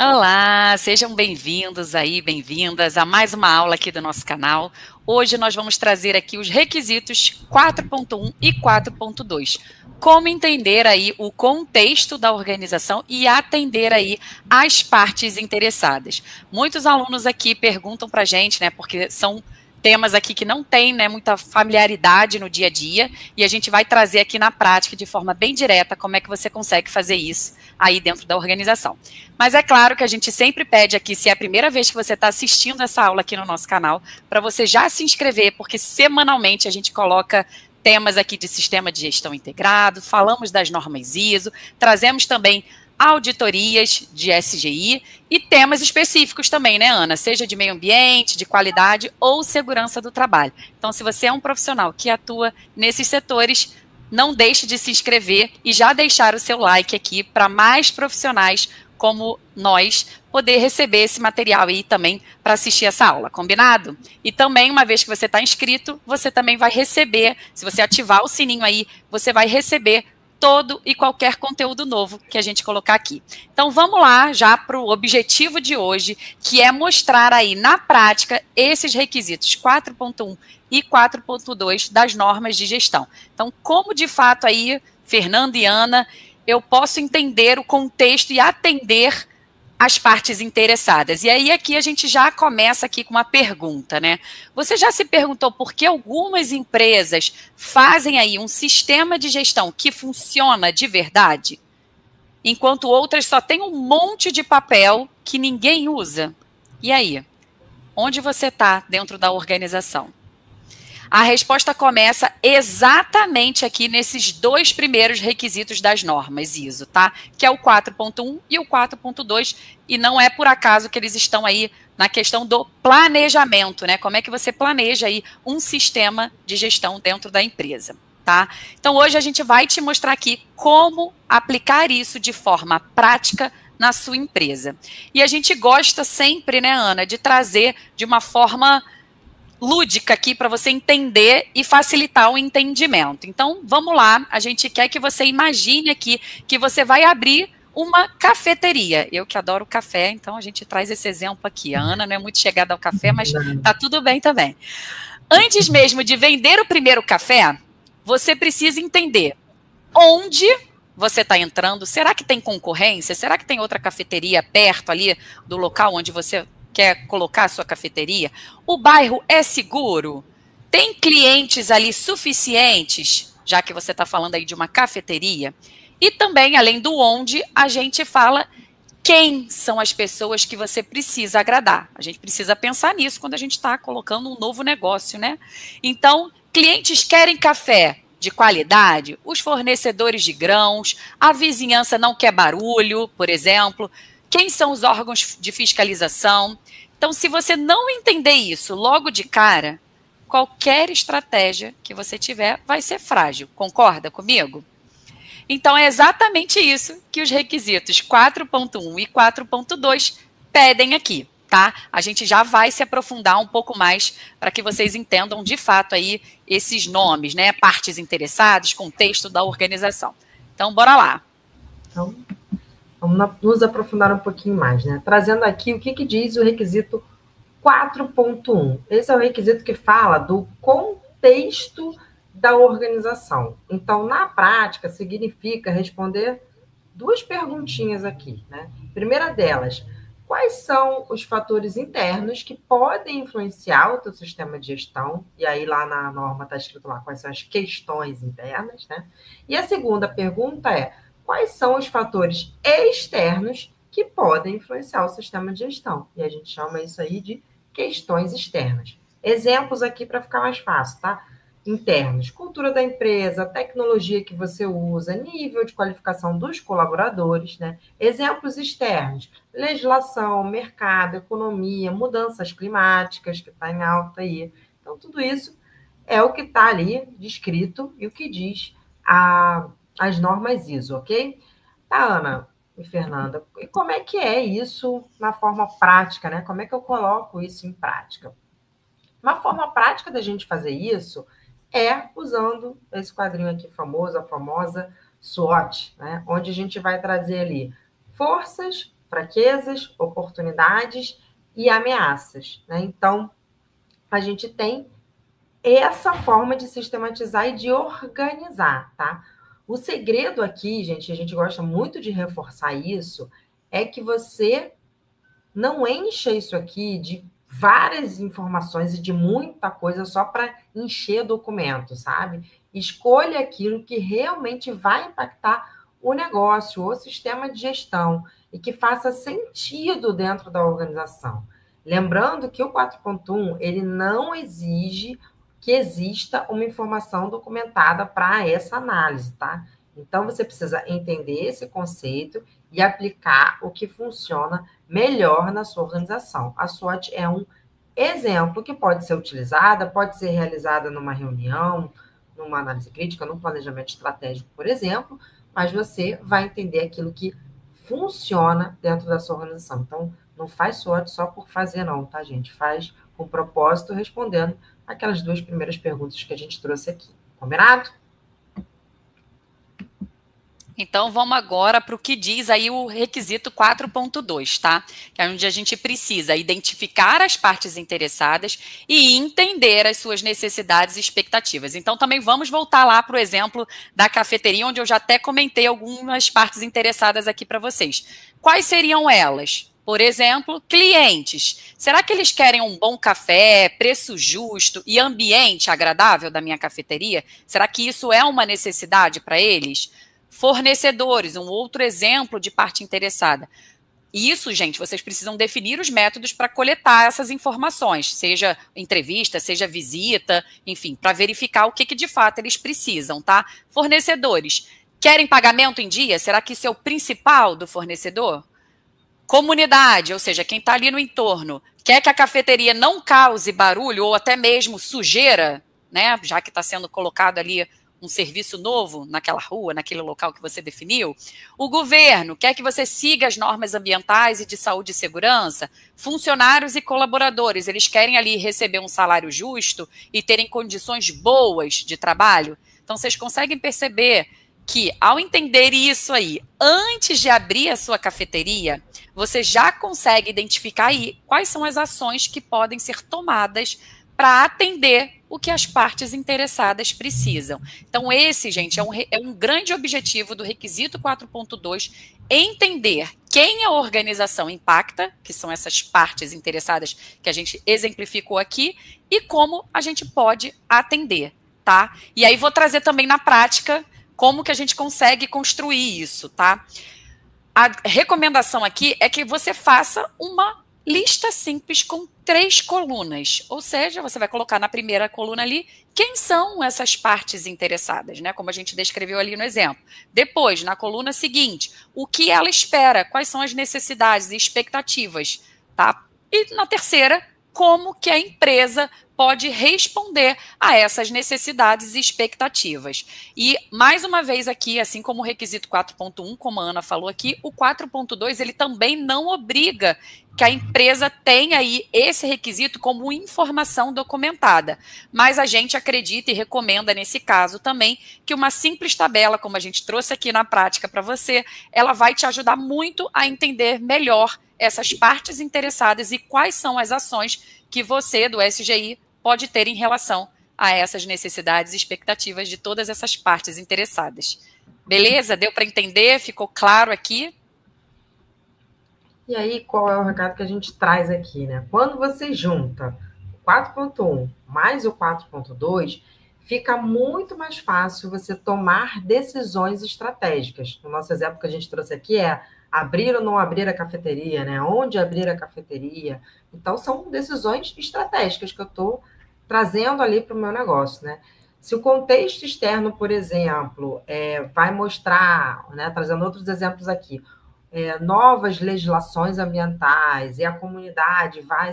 Olá, sejam bem-vindos aí, bem-vindas a mais uma aula aqui do nosso canal. Hoje nós vamos trazer aqui os requisitos 4.1 e 4.2. Como entender aí o contexto da organização e atender aí as partes interessadas. Muitos alunos aqui perguntam para a gente, né, porque são temas aqui que não tem, né, muita familiaridade no dia a dia, e a gente vai trazer aqui na prática, de forma bem direta, como é que você consegue fazer isso aí dentro da organização. Mas é claro que a gente sempre pede aqui, se é a primeira vez que você está assistindo essa aula aqui no nosso canal, para você já se inscrever, porque semanalmente a gente coloca temas aqui de sistema de gestão integrado, falamos das normas ISO, trazemos também auditorias de SGI e temas específicos também, né, Ana? Seja de meio ambiente, de qualidade ou segurança do trabalho. Então, se você é um profissional que atua nesses setores, não deixe de se inscrever e já deixar o seu like aqui para mais profissionais como nós poder receber esse material aí também para assistir essa aula, combinado? E também, uma vez que você está inscrito, você também vai receber, se você ativar o sininho aí, você vai receber todo e qualquer conteúdo novo que a gente colocar aqui. Então, vamos lá já para o objetivo de hoje, que é mostrar aí na prática esses requisitos 4.1 e 4.2 das normas de gestão. Então, como de fato aí, Fernando e Ana, eu posso entender o contexto e atender as partes interessadas. E aí aqui a gente já começa aqui com uma pergunta, né? Você já se perguntou por que algumas empresas fazem aí um sistema de gestão que funciona de verdade, enquanto outras só têm um monte de papel que ninguém usa? E aí? Onde você está dentro da organização? A resposta começa exatamente aqui nesses dois primeiros requisitos das normas ISO, tá? Que é o 4.1 e o 4.2, e não é por acaso que eles estão aí na questão do planejamento, né? Como é que você planeja aí um sistema de gestão dentro da empresa, tá? Então, hoje a gente vai te mostrar aqui como aplicar isso de forma prática na sua empresa. E a gente gosta sempre, né, Ana, de trazer de uma forma lúdica aqui para você entender e facilitar o entendimento. Então, vamos lá, a gente quer que você imagine aqui que você vai abrir uma cafeteria. Eu que adoro café, então a gente traz esse exemplo aqui. A Ana não é muito chegada ao café, mas tá tudo bem também. Antes mesmo de vender o primeiro café, você precisa entender onde você está entrando. Será que tem concorrência? Será que tem outra cafeteria perto ali do local onde você quer colocar a sua cafeteria? O bairro é seguro? Tem clientes ali suficientes, já que você está falando aí de uma cafeteria? E também, além do onde, a gente fala quem são as pessoas que você precisa agradar. A gente precisa pensar nisso quando a gente está colocando um novo negócio, né? Então, clientes querem café de qualidade, os fornecedores de grãos, a vizinhança não quer barulho, por exemplo. Quem são os órgãos de fiscalização? Então, se você não entender isso logo de cara, qualquer estratégia que você tiver vai ser frágil. Concorda comigo? Então, é exatamente isso que os requisitos 4.1 e 4.2 pedem aqui, tá? A gente já vai se aprofundar um pouco mais para que vocês entendam de fato aí esses nomes, né? Partes interessadas, contexto da organização. Então, bora lá. Então, vamos nos aprofundar um pouquinho mais, né? Trazendo aqui o que diz o requisito 4.1. Esse é o requisito que fala do contexto da organização. Então, na prática, significa responder duas perguntinhas aqui, né? Primeira delas, quais são os fatores internos que podem influenciar o teu sistema de gestão? E aí lá na norma está escrito lá quais são as questões internas, né? E a segunda pergunta é, quais são os fatores externos que podem influenciar o sistema de gestão? E a gente chama isso aí de questões externas. Exemplos aqui para ficar mais fácil, tá? Internos, cultura da empresa, tecnologia que você usa, nível de qualificação dos colaboradores, né? Exemplos externos, legislação, mercado, economia, mudanças climáticas, que está em alta aí. Então, tudo isso é o que está ali descrito e o que diz as normas ISO, ok? Tá, Ana e Fernanda, e como é que é isso na forma prática, né? Como é que eu coloco isso em prática? Uma forma prática da gente fazer isso é usando esse quadrinho aqui famoso, a famosa SWOT, né? Onde a gente vai trazer ali forças, fraquezas, oportunidades e ameaças, né? Então, a gente tem essa forma de sistematizar e de organizar, tá? O segredo aqui, gente, a gente gosta muito de reforçar isso, é que você não encha isso aqui de várias informações e de muita coisa só para encher documento, sabe? Escolha aquilo que realmente vai impactar o negócio, o sistema de gestão e que faça sentido dentro da organização. Lembrando que o 4.1, ele não exige que exista uma informação documentada para essa análise, tá? Então, você precisa entender esse conceito e aplicar o que funciona melhor na sua organização. A SWOT é um exemplo que pode ser utilizada, pode ser realizada numa reunião, numa análise crítica, num planejamento estratégico, por exemplo, mas você vai entender aquilo que funciona dentro da sua organização. Então, não faz SWOT só por fazer, não, tá, gente? Faz com propósito, respondendo aquelas 2 primeiras perguntas que a gente trouxe aqui. Combinado? Então, vamos agora para o que diz aí o requisito 4.2, tá? Que é onde a gente precisa identificar as partes interessadas e entender as suas necessidades e expectativas. Então, também vamos voltar lá para o exemplo da cafeteria, onde eu já até comentei algumas partes interessadas aqui para vocês. Quais seriam elas? Por exemplo, clientes. Será que eles querem um bom café, preço justo e ambiente agradável da minha cafeteria? Será que isso é uma necessidade para eles? Fornecedores, um outro exemplo de parte interessada. Isso, gente, vocês precisam definir os métodos para coletar essas informações, seja entrevista, seja visita, enfim, para verificar o que de fato eles precisam, tá? Fornecedores, querem pagamento em dia? Será que isso é o principal do fornecedor? Comunidade, ou seja, quem está ali no entorno, quer que a cafeteria não cause barulho ou até mesmo sujeira, né? Já que está sendo colocado ali um serviço novo naquela rua, naquele local que você definiu. O governo quer que você siga as normas ambientais e de saúde e segurança. Funcionários e colaboradores, eles querem ali receber um salário justo e terem condições boas de trabalho. Então, vocês conseguem perceber que, ao entender isso aí, antes de abrir a sua cafeteria, você já consegue identificar aí quais são as ações que podem ser tomadas para atender o que as partes interessadas precisam. Então, esse, gente, é um grande objetivo do requisito 4.2, entender quem a organização impacta, que são essas partes interessadas que a gente exemplificou aqui, e como a gente pode atender, tá? E aí vou trazer também na prática como que a gente consegue construir isso, tá? A recomendação aqui é que você faça uma lista simples com 3 colunas, ou seja, você vai colocar na primeira coluna ali quem são essas partes interessadas, né? Como a gente descreveu ali no exemplo. Depois, na coluna seguinte, o que ela espera, quais são as necessidades e expectativas, tá? E na terceira, como que a empresa pode responder a essas necessidades e expectativas. E, mais uma vez aqui, assim como o requisito 4.1, como a Ana falou aqui, o 4.2, ele também não obriga que a empresa tenha aí esse requisito como informação documentada. Mas a gente acredita e recomenda, nesse caso também, que uma simples tabela, como a gente trouxe aqui na prática para você, ela vai te ajudar muito a entender melhor essas partes interessadas e quais são as ações que você, do SGI, pode ter em relação a essas necessidades e expectativas de todas essas partes interessadas. Beleza? Deu para entender? Ficou claro aqui? E aí, qual é o recado que a gente traz aqui, né? Quando você junta o 4.1 mais o 4.2, fica muito mais fácil você tomar decisões estratégicas. No nosso exemplo que a gente trouxe aqui é abrir ou não abrir a cafeteria, né? Onde abrir a cafeteria. Então, são decisões estratégicas que eu estou trazendo ali para o meu negócio, né? Se o contexto externo, por exemplo, vai mostrar, né, trazendo outros exemplos aqui, novas legislações ambientais e a comunidade vai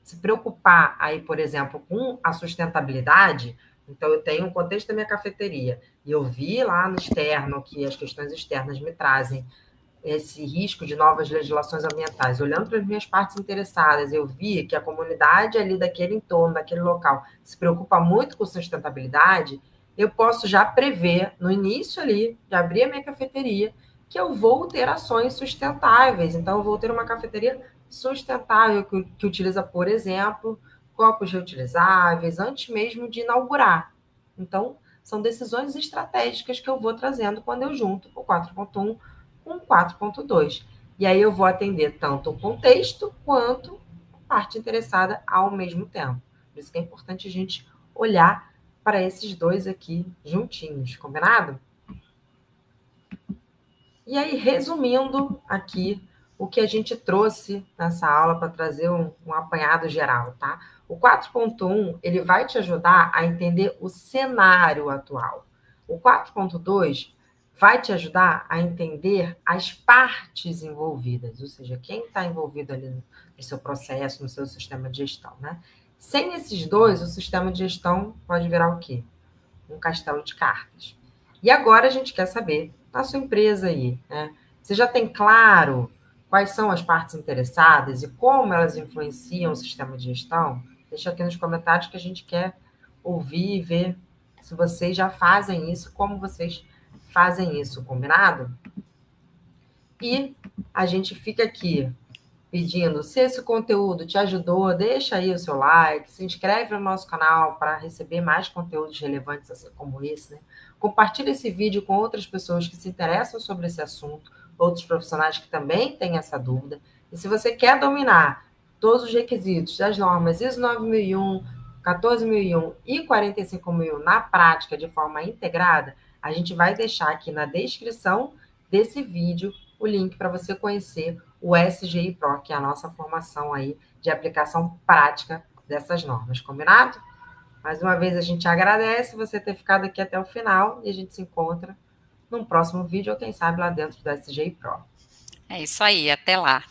se preocupar aí, por exemplo, com a sustentabilidade. Então, eu tenho um contexto da minha cafeteria e eu vi lá no externo que as questões externas me trazem esse risco de novas legislações ambientais. Olhando para as minhas partes interessadas, eu vi que a comunidade ali daquele entorno, daquele local, se preocupa muito com sustentabilidade, eu posso já prever, no início ali, de abrir a minha cafeteria, que eu vou ter ações sustentáveis. Então, eu vou ter uma cafeteria sustentável que utiliza, por exemplo, copos reutilizáveis, antes mesmo de inaugurar. Então, são decisões estratégicas que eu vou trazendo quando eu junto o 4.1 com o 4.2. E aí eu vou atender tanto o contexto quanto a parte interessada ao mesmo tempo. Por isso que é importante a gente olhar para esses dois aqui juntinhos, combinado? E aí, resumindo aqui o que a gente trouxe nessa aula para trazer um apanhado geral, tá? O 4.1, ele vai te ajudar a entender o cenário atual. O 4.2 vai te ajudar a entender as partes envolvidas, ou seja, quem está envolvido ali no seu processo, no seu sistema de gestão, né? Sem esses dois, o sistema de gestão pode virar o quê? Um castelo de cartas. E agora a gente quer saber, na sua empresa aí, né? Você já tem claro quais são as partes interessadas e como elas influenciam o sistema de gestão? Deixa aqui nos comentários que a gente quer ouvir e ver se vocês já fazem isso, como vocês fazem isso, combinado? E a gente fica aqui pedindo, se esse conteúdo te ajudou, deixa aí o seu like, se inscreve no nosso canal para receber mais conteúdos relevantes assim como esse, né? Compartilha esse vídeo com outras pessoas que se interessam sobre esse assunto, outros profissionais que também têm essa dúvida. E se você quer dominar todos os requisitos das normas ISO 9001, 14001 e 45001 na prática de forma integrada, a gente vai deixar aqui na descrição desse vídeo o link para você conhecer o SGI Pro, que é a nossa formação aí de aplicação prática dessas normas, combinado? Mais uma vez, a gente agradece você ter ficado aqui até o final e a gente se encontra num próximo vídeo ou quem sabe lá dentro do SGI Pro. É isso aí, até lá.